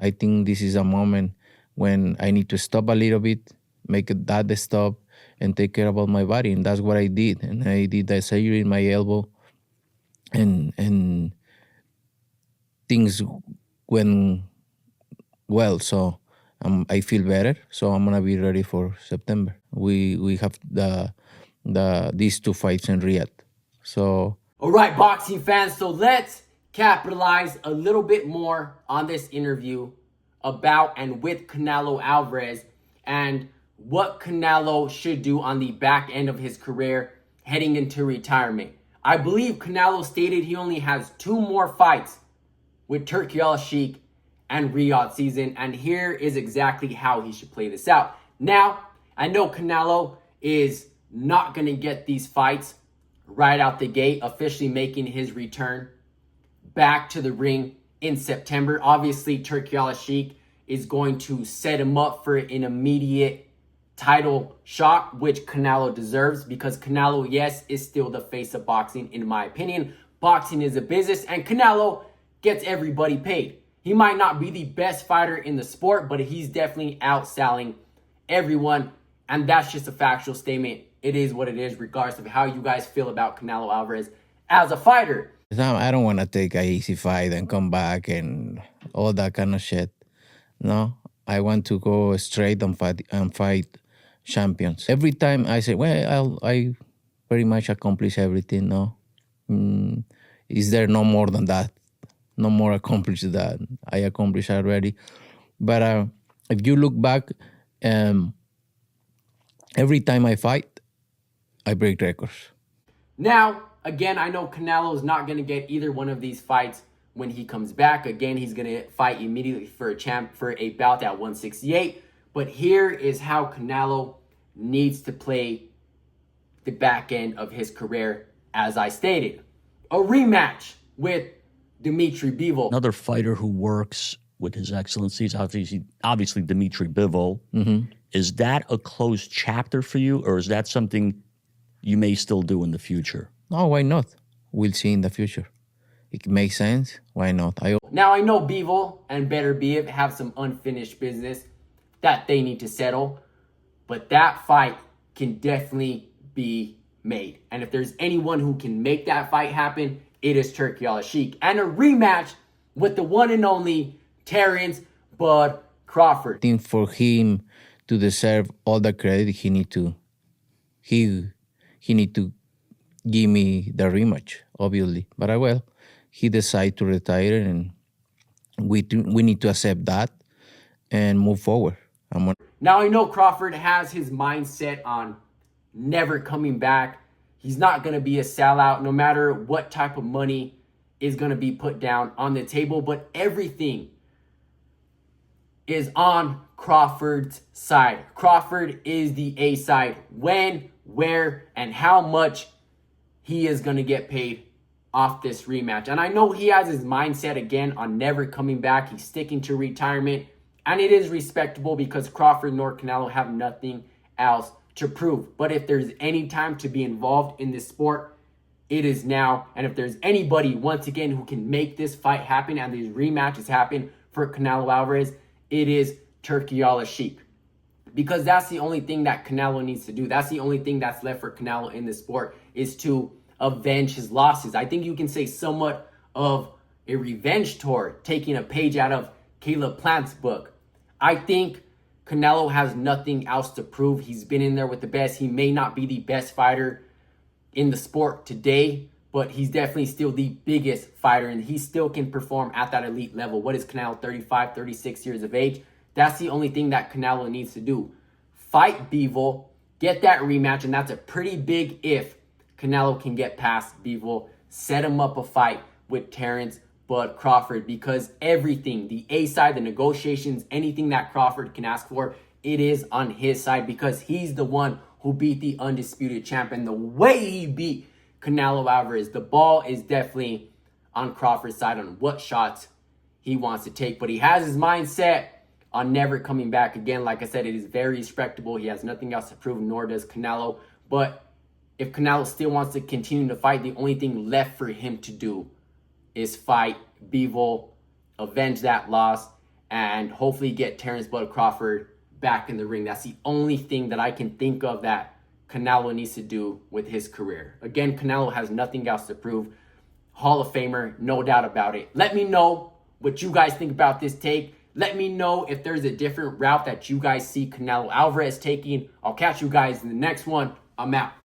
I think this is a moment when I need to stop a little bit, make that stop, and take care about my body. And that's what I did. And I did the surgery in my elbow, and things went well. So I feel better. So I'm gonna be ready for September. We have these two fights in Riyadh. So All right, boxing fans, so let's capitalize a little bit more on this interview about and with Canelo Alvarez and what Canelo should do on the back end of his career heading into retirement. I believe Canelo stated he only has 2 more fights with Turki Al-Sheikh and Riyadh season, and here is exactly how he should play this out. Now, I know Canelo is not going to get these fights right out the gate, officially making his return back to the ring in September. Obviously, Turki Al-Sheikh is going to set him up for an immediate title shot, which Canelo deserves, because Canelo, yes, is still the face of boxing, in my opinion. Boxing is a business, and Canelo gets everybody paid. He might not be the best fighter in the sport, but he's definitely outselling everyone, and that's just a factual statement. It is what it is, regardless of how you guys feel about Canelo Alvarez as a fighter. I don't want to take a easy fight and come back and all that kind of shit. No, I want to go straight and fight champions. Every time I say, well, I pretty much accomplish everything. No, is there no more than that? No more accomplished that I accomplished already. But if you look back, um, every time I fight, I break records. Now, again, I know Canelo is not going to get either one of these fights when he comes back. Again, he's going to fight immediately for a bout at 168. But here is how Canelo needs to play the back end of his career, as I stated. A rematch with Dmitry Bivol. Another fighter who works with His Excellencies, obviously Dmitry Bivol. Mm-hmm. Is that a closed chapter for you, or is that something you may still do in the future? No, why not? We'll see in the future. It makes sense. Why not? Now, I know Bivol and Beterbiev have some unfinished business that they need to settle, but that fight can definitely be made. And if there's anyone who can make that fight happen, it is Turki Al-Sheikh. And a rematch with the one and only Terence Bud Crawford. I think for him to deserve all the credit, he need to give me the rematch, obviously. But I will. He decided to retire, and we need to accept that and move forward. Now, I know Crawford has his mindset on never coming back. He's not going to be a sellout no matter what type of money is going to be put down on the table. But everything is on Crawford's side. Crawford is the A side. When, where, and how much he is going to get paid off this rematch. And I know he has his mindset again on never coming back. He's sticking to retirement. And it is respectable because Crawford nor Canelo have nothing else to prove. But if there's any time to be involved in this sport, it is now. And if there's anybody, once again, who can make this fight happen and these rematches happen for Canelo Alvarez, it is Turki Al-Sheikh. Because that's the only thing that Canelo needs to do. That's the only thing that's left for Canelo in this sport, is to avenge his losses. I think you can say somewhat of a revenge tour, taking a page out of Caleb Plant's book. I think Canelo has nothing else to prove. He's been in there with the best. He may not be the best fighter in the sport today, but he's definitely still the biggest fighter, and he still can perform at that elite level. What is Canelo, 35, 36 years of age? That's the only thing that Canelo needs to do. Fight Bivol, get that rematch, and that's a pretty big if Canelo can get past Bivol, set him up a fight with Terence Bud Crawford, because everything, the A side, the negotiations, anything that Crawford can ask for, it is on his side, because he's the one who beat the undisputed champion. The way he beat Canelo Alvarez, the ball is definitely on Crawford's side on what shots he wants to take, but he has his mindset on never coming back again. Like I said, it is very respectable. He has nothing else to prove, nor does Canelo. But if Canelo still wants to continue to fight, the only thing left for him to do is fight Bivol, avenge that loss, and hopefully get Terrence Bud Crawford back in the ring. That's the only thing that I can think of that Canelo needs to do with his career. Again, Canelo has nothing else to prove. Hall of Famer, no doubt about it. Let me know what you guys think about this take. Let me know if there's a different route that you guys see Canelo Alvarez taking. I'll catch you guys in the next one. I'm out.